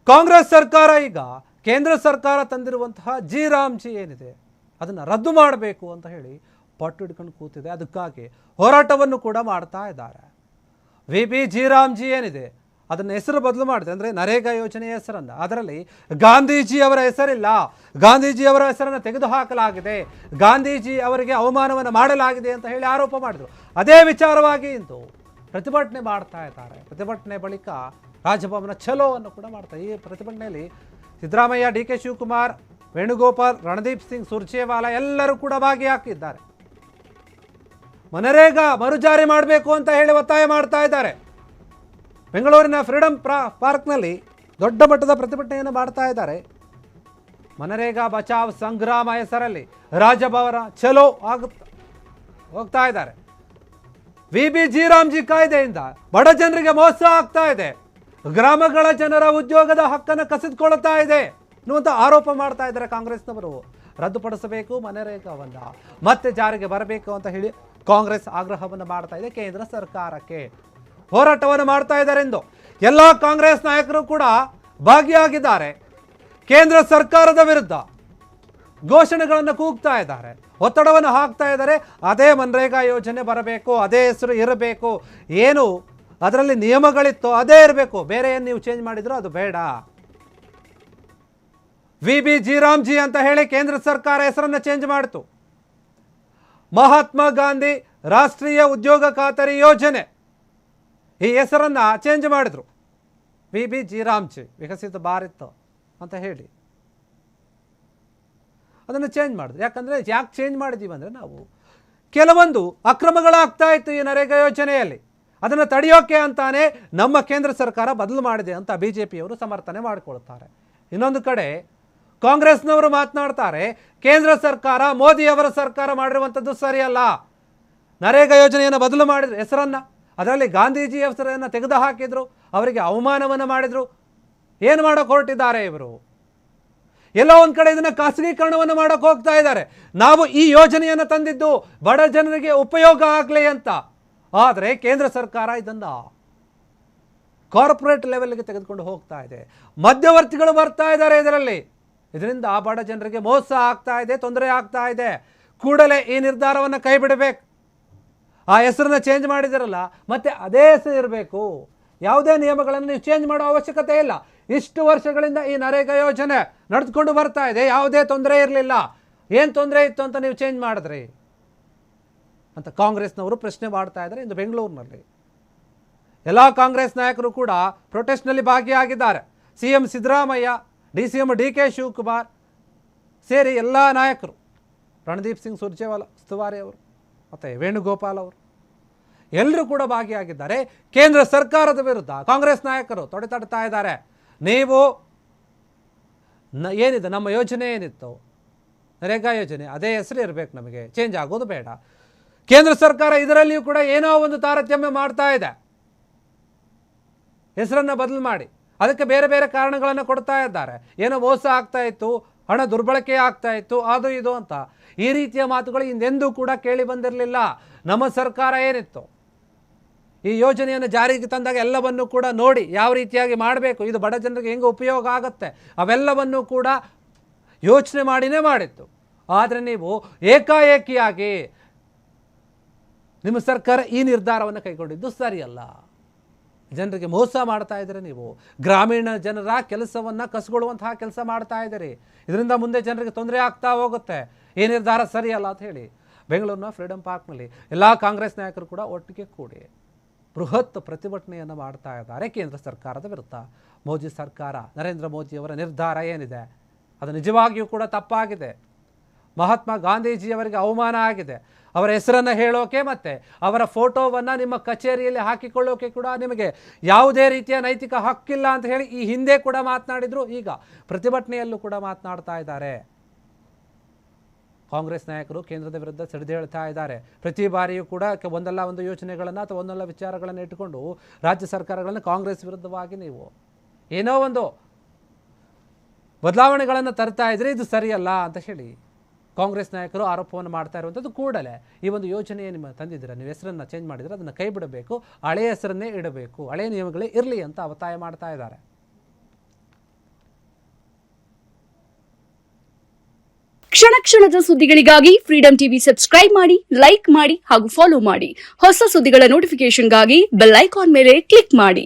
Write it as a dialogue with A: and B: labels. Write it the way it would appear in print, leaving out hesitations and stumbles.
A: ಕಾಂಗ್ರೆಸ್ ಸರ್ಕಾರ ಈಗ ಕೇಂದ್ರ ಸರ್ಕಾರ ತಂದಿರುವಂತಹ ಜಿ ರಾಮ್ ಜಿ ಏನಿದೆ ಅದನ್ನು ರದ್ದು ಮಾಡಬೇಕು ಅಂತ ಹೇಳಿ ಪಟ್ಟು ಹಿಡ್ಕೊಂಡು ಕೂತಿದೆ. ಅದಕ್ಕಾಗಿ ಹೋರಾಟವನ್ನು ಕೂಡ ಮಾಡ್ತಾ ಇದ್ದಾರೆ. ವಿ ಜಿ ರಾಮ್ ಜಿ ಏನಿದೆ ಅದನ್ನು ಹೆಸರು ಬದಲು ಮಾಡಿದೆ, ಅಂದರೆ ನರೇಗಾ ಯೋಜನೆಯ ಹೆಸರನ್ನು. ಅದರಲ್ಲಿ ಗಾಂಧೀಜಿ ಅವರ ಹೆಸರಿಲ್ಲ, ಗಾಂಧೀಜಿ ಅವರ ಹೆಸರನ್ನು ತೆಗೆದುಹಾಕಲಾಗಿದೆ, ಗಾಂಧೀಜಿ ಅವರಿಗೆ ಅವಮಾನವನ್ನು ಮಾಡಲಾಗಿದೆ ಅಂತ ಹೇಳಿ ಆರೋಪ ಮಾಡಿದರು. ಅದೇ ವಿಚಾರವಾಗಿ ಇಂದು ಪ್ರತಿಭಟನೆ ಮಾಡ್ತಾ ಇದ್ದಾರೆ. ಪ್ರತಿಭಟನೆ ಬಳಿಕ ರಾಜಭವನ ಚಲೋವನ್ನು ಕೂಡ ಮಾಡ್ತಾರೆ. ಈ ಪ್ರತಿಭಟನೆಯಲ್ಲಿ ಸಿದ್ದರಾಮಯ್ಯ, ಡಿ ಕೆ ಶಿವಕುಮಾರ್, ವೇಣುಗೋಪಾಲ್, ರಣದೀಪ್ ಸಿಂಗ್ ಸುರ್ಜೇವಾಲಾ ಎಲ್ಲರೂ ಕೂಡ ಭಾಗಿಯಾಗಿದ್ದಾರೆ. ಮನರೇಗಾ ಮರುಜಾರಿ ಮಾಡಬೇಕು ಅಂತ ಹೇಳಿ ಒತ್ತಾಯ ಮಾಡ್ತಾ ಇದ್ದಾರೆ. ಬೆಂಗಳೂರಿನ ಫ್ರೀಡಂ ಪಾರ್ಕ್ನಲ್ಲಿ ದೊಡ್ಡ ಮಟ್ಟದ ಪ್ರತಿಭಟನೆಯನ್ನು ಮಾಡ್ತಾ ಇದ್ದಾರೆ. ಮನರೇಗಾ ಬಚಾವ್ ಸಂಗ್ರಾಮ ಹೆಸರಲ್ಲಿ ರಾಜಭವನ ಚಲೋ ಹೋಗ್ತಾ ಇದ್ದಾರೆ. ವಿ ಜಿ ರಾಮ್ಜಿ ಕಾಯ್ದೆಯಿಂದ ಬಡ ಜನರಿಗೆ ಮೋಸ ಆಗ್ತಾ ಇದೆ, ಗ್ರಾಮಗಳ ಜನರ ಉದ್ಯೋಗದ ಹಕ್ಕನ್ನು ಕಸಿದುಕೊಳ್ತಾ ಇದೆ ಅನ್ನುವಂಥ ಆರೋಪ ಮಾಡ್ತಾ ಇದ್ದಾರೆ ಕಾಂಗ್ರೆಸ್ನವರು. ರದ್ದುಪಡಿಸಬೇಕು, ಮನರೇಗಾವನ್ನು ಮತ್ತೆ ಜಾರಿಗೆ ಬರಬೇಕು ಅಂತ ಹೇಳಿ ಕಾಂಗ್ರೆಸ್ ಆಗ್ರಹವನ್ನು ಮಾಡ್ತಾ ಇದೆ ಕೇಂದ್ರ ಸರ್ಕಾರಕ್ಕೆ. ಹೋರಾಟವನ್ನು ಮಾಡ್ತಾ ಇದ್ದಾರೆ ಎಂದು ಎಲ್ಲ ಕಾಂಗ್ರೆಸ್ ನಾಯಕರು ಕೂಡ ಭಾಗಿಯಾಗಿದ್ದಾರೆ. ಕೇಂದ್ರ ಸರ್ಕಾರದ ವಿರುದ್ಧ ಘೋಷಣೆಗಳನ್ನು ಕೂಗ್ತಾ ಇದ್ದಾರೆ, ಒತ್ತಡವನ್ನು ಹಾಕ್ತಾ ಇದ್ದಾರೆ. ಅದೇ ಮನರೇಗಾ ಯೋಜನೆ ಬರಬೇಕು, ಅದೇ ಹೆಸರು ಇರಬೇಕು, ಏನು ಅದರಲ್ಲಿ ನಿಯಮಗಳಿತ್ತು ಅದೇ ಇರಬೇಕು, ಬೇರೆ ಏನು ನೀವು ಚೇಂಜ್ ಮಾಡಿದ್ರು ಅದು ಬೇಡ. ವಿ ಜಿ ರಾಮ್ಜಿ ಅಂತ ಹೇಳಿ ಕೇಂದ್ರ ಸರ್ಕಾರ ಹೆಸರನ್ನು ಚೇಂಜ್ ಮಾಡಿತು. ಮಹಾತ್ಮ ಗಾಂಧಿ ರಾಷ್ಟ್ರೀಯ ಉದ್ಯೋಗ ಖಾತರಿ ಯೋಜನೆ ಈ ಹೆಸರನ್ನು ಚೇಂಜ್ ಮಾಡಿದ್ರು. ವಿ ಜಿ ರಾಮ್ಜಿ ವಿಕಸಿತ ಭಾರತ್ ಅಂತ ಹೇಳಿ ಅದನ್ನು ಚೇಂಜ್ ಮಾಡಿದ್ರು. ಯಾಕೆ ಚೇಂಜ್ ಮಾಡಿದ್ದೀವಿ ಅಂದರೆ, ನಾವು ಕೆಲವೊಂದು ಅಕ್ರಮಗಳಾಗ್ತಾ ಇತ್ತು ಈ ನರೇಗಾ ಯೋಜನೆಯಲ್ಲಿ, ಅದನ್ನು ತಡೆಯೋಕೆ ಅಂತಾನೆ ನಮ್ಮ ಕೇಂದ್ರ ಸರ್ಕಾರ ಬದಲು ಮಾಡಿದೆ ಅಂತ ಬಿಜೆಪಿಯವರು ಸಮರ್ಥನೆ ಮಾಡಿಕೊಳ್ತಾರೆ. ಇನ್ನೊಂದು ಕಡೆ ಕಾಂಗ್ರೆಸ್ನವರು ಮಾತನಾಡ್ತಾರೆ, ಕೇಂದ್ರ ಸರ್ಕಾರ, ಮೋದಿಯವರ ಸರ್ಕಾರ ಮಾಡಿರುವಂಥದ್ದು ಸರಿಯಲ್ಲ, ನರೇಗಾ ಯೋಜನೆಯನ್ನು ಬದಲು ಮಾಡಿದ್ರು ಹೆಸರನ್ನು, ಅದರಲ್ಲಿ ಗಾಂಧೀಜಿ ಹೆಸರನ್ನು ತೆಗೆದು ಹಾಕಿದ್ರು, ಅವರಿಗೆ ಅವಮಾನವನ್ನು ಮಾಡಿದ್ರು. ಏನು ಮಾಡೋಕೆ ಹೊರಟಿದ್ದಾರೆ ಇವರು? ಎಲ್ಲೋ ಒಂದು ಕಡೆ ಇದನ್ನು ಖಾಸಗೀಕರಣವನ್ನು ಮಾಡೋಕೆ ಹೋಗ್ತಾ ಇದ್ದಾರೆ. ನಾವು ಈ ಯೋಜನೆಯನ್ನು ತಂದಿದ್ದು ಬಡ ಜನರಿಗೆ ಉಪಯೋಗ ಆಗಲಿ ಅಂತ, ಆದರೆ ಕೇಂದ್ರ ಸರ್ಕಾರ ಇದನ್ನು ಕಾರ್ಪೊರೇಟ್ ಲೆವೆಲ್ಗೆ ತೆಗೆದುಕೊಂಡು ಹೋಗ್ತಾ ಇದೆ. ಮಧ್ಯವರ್ತಿಗಳು ಬರ್ತಾ ಇದ್ದಾರೆ ಇದರಿಂದ ಬಡ ಜನರಿಗೆ ಮೋಸ ಆಗ್ತಾ ಇದೆ, ತೊಂದರೆ ಆಗ್ತಾ ಇದೆ. ಕೂಡಲೇ ಈ ನಿರ್ಧಾರವನ್ನು ಕೈ ಬಿಡಬೇಕು. ಆ ಹೆಸರನ್ನು ಚೇಂಜ್ ಮಾಡಿದಿರಲ್ಲ, ಮತ್ತೆ ಅದೇ ಹೆಸರು ಇರಬೇಕು. ಯಾವುದೇ ನಿಯಮಗಳನ್ನು ನೀವು ಚೇಂಜ್ ಮಾಡೋ ಅವಶ್ಯಕತೆ ಇಲ್ಲ. ಇಷ್ಟು ವರ್ಷಗಳಿಂದ ಈ ನರೇಗಾ ಯೋಜನೆ ನಡೆದುಕೊಂಡು ಬರ್ತಾ ಇದೆ, ಯಾವುದೇ ತೊಂದರೆ ಇರಲಿಲ್ಲ. ಏನು ತೊಂದರೆ ಇತ್ತು ಅಂತ ನೀವು ಚೇಂಜ್ ಮಾಡಿದ್ರಿ ಅಂತ ಕಾಂಗ್ರೆಸ್ನವರು ಪ್ರಶ್ನೆ ಮಾಡ್ತಾ ಇದ್ದಾರೆ. ಇಂದು ಬೆಂಗಳೂರಿನಲ್ಲಿ ಎಲ್ಲ ಕಾಂಗ್ರೆಸ್ ನಾಯಕರು ಕೂಡ ಪ್ರೊಟೆಸ್ಟ್ನಲ್ಲಿ ಭಾಗಿಯಾಗಿದ್ದಾರೆ. CM Siddaramaiah, DCM D K Shivakumar ಸೇರಿ ಎಲ್ಲ ನಾಯಕರು, ರಣದೀಪ್ ಸಿಂಗ್ ಸುರ್ಜೇವಾಲಾ ಉಸ್ತುವಾರಿ ಅವರು ಮತ್ತು ವೇಣುಗೋಪಾಲ್ ಅವರು ಎಲ್ಲರೂ ಕೂಡ ಭಾಗಿಯಾಗಿದ್ದಾರೆ. ಕೇಂದ್ರ ಸರ್ಕಾರದ ವಿರುದ್ಧ ಕಾಂಗ್ರೆಸ್ ನಾಯಕರು ತೊಡೆತಡ್ತಾ ಇದ್ದಾರೆ. ನೀವು ಏನಿದೆ ನಮ್ಮ ಯೋಜನೆ ಏನಿತ್ತು ನರೇಗಾ ಯೋಜನೆ ಅದೇ ಹೆಸರು ಇರಬೇಕು, ನಮಗೆ ಚೇಂಜ್ ಆಗೋದು ಬೇಡ. ಕೇಂದ್ರ ಸರ್ಕಾರ ಇದರಲ್ಲಿಯೂ ಕೂಡ ಏನೋ ಒಂದು ತಾರತಮ್ಯ ಮಾಡ್ತಾ ಇದೆ, ಹೆಸರನ್ನು ಬದಲು ಮಾಡಿ ಅದಕ್ಕೆ ಬೇರೆ ಬೇರೆ ಕಾರಣಗಳನ್ನು ಕೊಡ್ತಾ ಇದ್ದಾರೆ. ಏನೋ ಮೋಸ ಆಗ್ತಾ ಇತ್ತು, ಹಣ ದುರ್ಬಳಕೆ ಆಗ್ತಾ ಇತ್ತು, ಅದು ಇದು ಅಂತ. ಈ ರೀತಿಯ ಮಾತುಗಳು ಹಿಂದೆಂದೂ ಕೂಡ ಕೇಳಿ ಬಂದಿರಲಿಲ್ಲ. ನಮ್ಮ ಸರ್ಕಾರ ಏನಿತ್ತು ಈ ಯೋಜನೆಯನ್ನು ಜಾರಿಗೆ ತಂದಾಗ ಎಲ್ಲವನ್ನು ಕೂಡ ನೋಡಿ ಯಾವ ರೀತಿಯಾಗಿ ಮಾಡಬೇಕು, ಇದು ಬಡ ಜನರಿಗೆ ಹೆಂಗೆ ಉಪಯೋಗ ಆಗುತ್ತೆ, ಅವೆಲ್ಲವನ್ನು ಕೂಡ ಯೋಚನೆ ಮಾಡಿನೇ ಮಾಡಿತ್ತು. ಆದರೆ ನೀವು ಏಕಾಏಕಿಯಾಗಿ ನಿಮ್ಮ ಸರ್ಕಾರ ಈ ನಿರ್ಧಾರವನ್ನು ಕೈಗೊಂಡಿದ್ದು ಸರಿಯಲ್ಲ. ಜನರಿಗೆ ಮೋಸ ಮಾಡ್ತಾ ಇದ್ದೀರಿ. ನೀವು ಗ್ರಾಮೀಣ ಜನರ ಕೆಲಸವನ್ನು ಕಸಗೊಳ್ಳುವಂತಹ ಕೆಲಸ ಮಾಡ್ತಾ ಇದ್ದೀರಿ. ಇದರಿಂದ ಮುಂದೆ ಜನರಿಗೆ ತೊಂದರೆ ಆಗ್ತಾ ಹೋಗುತ್ತೆ. ಈ ನಿರ್ಧಾರ ಸರಿಯಲ್ಲ ಅಂತ ಹೇಳಿ ಬೆಂಗಳೂರಿನ ಫ್ರೀಡಂ ಪಾರ್ಕ್ನಲ್ಲಿ ಎಲ್ಲ ಕಾಂಗ್ರೆಸ್ ನಾಯಕರು ಕೂಡ ಒಟ್ಟಿಗೆ ಕೂಡಿ ಬೃಹತ್ ಪ್ರತಿಭಟನೆಯನ್ನು ಮಾಡ್ತಾ ಇದ್ದಾರೆ ಕೇಂದ್ರ ಸರ್ಕಾರದ ವಿರುದ್ಧ. ಮೋದಿ ಸರ್ಕಾರ, ನರೇಂದ್ರ ಮೋದಿಯವರ ನಿರ್ಧಾರ ಏನಿದೆ ಅದು ನಿಜವಾಗಿಯೂ ಕೂಡ ತಪ್ಪಾಗಿದೆ. ಮಹಾತ್ಮ ಗಾಂಧೀಜಿಯವರಿಗೆ ಅವಮಾನ ಆಗಿದೆ. ಅವರ ಹೆಸರನ್ನು ಹೇಳೋಕೆ ಮತ್ತು ಅವರ ಫೋಟೋವನ್ನು ನಿಮ್ಮ ಕಚೇರಿಯಲ್ಲಿ ಹಾಕಿಕೊಳ್ಳೋಕೆ ಕೂಡ ನಿಮಗೆ ಯಾವುದೇ ರೀತಿಯ ನೈತಿಕ ಹಕ್ಕಿಲ್ಲ ಅಂತ ಹೇಳಿ ಈ ಹಿಂದೆ ಕೂಡ ಮಾತನಾಡಿದ್ರು. ಈಗ ಪ್ರತಿಭಟನೆಯಲ್ಲೂ ಕೂಡ ಮಾತನಾಡ್ತಾ ಇದ್ದಾರೆ. ಕಾಂಗ್ರೆಸ್ ನಾಯಕರು ಕೇಂದ್ರದ ವಿರುದ್ಧ ಸಿಡಿದೇಳ್ತಾ ಇದ್ದಾರೆ. ಪ್ರತಿ ಬಾರಿಯೂ ಕೂಡ ಒಂದಲ್ಲ ಒಂದು ಯೋಜನೆಗಳನ್ನು ಅಥವಾ ಒಂದಲ್ಲ ವಿಚಾರಗಳನ್ನು ಇಟ್ಟುಕೊಂಡು ರಾಜ್ಯ ಸರ್ಕಾರಗಳನ್ನು ಕಾಂಗ್ರೆಸ್ ವಿರುದ್ಧವಾಗಿ ನೀವು ಏನೋ ಒಂದು ಬದಲಾವಣೆಗಳನ್ನು ತರ್ತಾ ಇದ್ರೆ ಇದು ಸರಿಯಲ್ಲ ಅಂತ ಹೇಳಿ ಕಾಂಗ್ರೆಸ್ ನಾಯಕರು ಆರೋಪವನ್ನು ಮಾಡ್ತಾ ಇರುವಂಥದ್ದು. ಕೂಡಲೇ ಈ ಒಂದು ಯೋಜನೆ ನಿಮ್ಮ ತಂದಿದ್ದೀರಾ, ನೀವು ಹೆಸರನ್ನು ಚೇಂಜ್ ಮಾಡಿದರೆ ಅದನ್ನು ಕೈ ಬಿಡಬೇಕು, ಹಳೆಯ ಹೆಸರನ್ನೇ ಇಡಬೇಕು, ಹಳೆಯ ನಿಯಮಗಳೇ ಇರಲಿ ಅಂತ ಒತ್ತಾಯ ಮಾಡ್ತಾ ಇದ್ದಾರೆ.
B: ಕ್ಷಣ ಕ್ಷಣದ ಸುದ್ದಿಗಳಿಗಾಗಿ ಫ್ರೀಡಂ ಟಿವಿ ಸಬ್ಸ್ಕ್ರೈಬ್ ಮಾಡಿ, ಲೈಕ್ ಮಾಡಿ ಹಾಗೂ ಫಾಲೋ ಮಾಡಿ. ಹೊಸ ಸುದ್ದಿಗಳ ನೋಟಿಫಿಕೇಶನ್ಗಾಗಿ ಬೆಲ್ ಐಕಾನ್ ಮೇಲೆ ಕ್ಲಿಕ್ ಮಾಡಿ.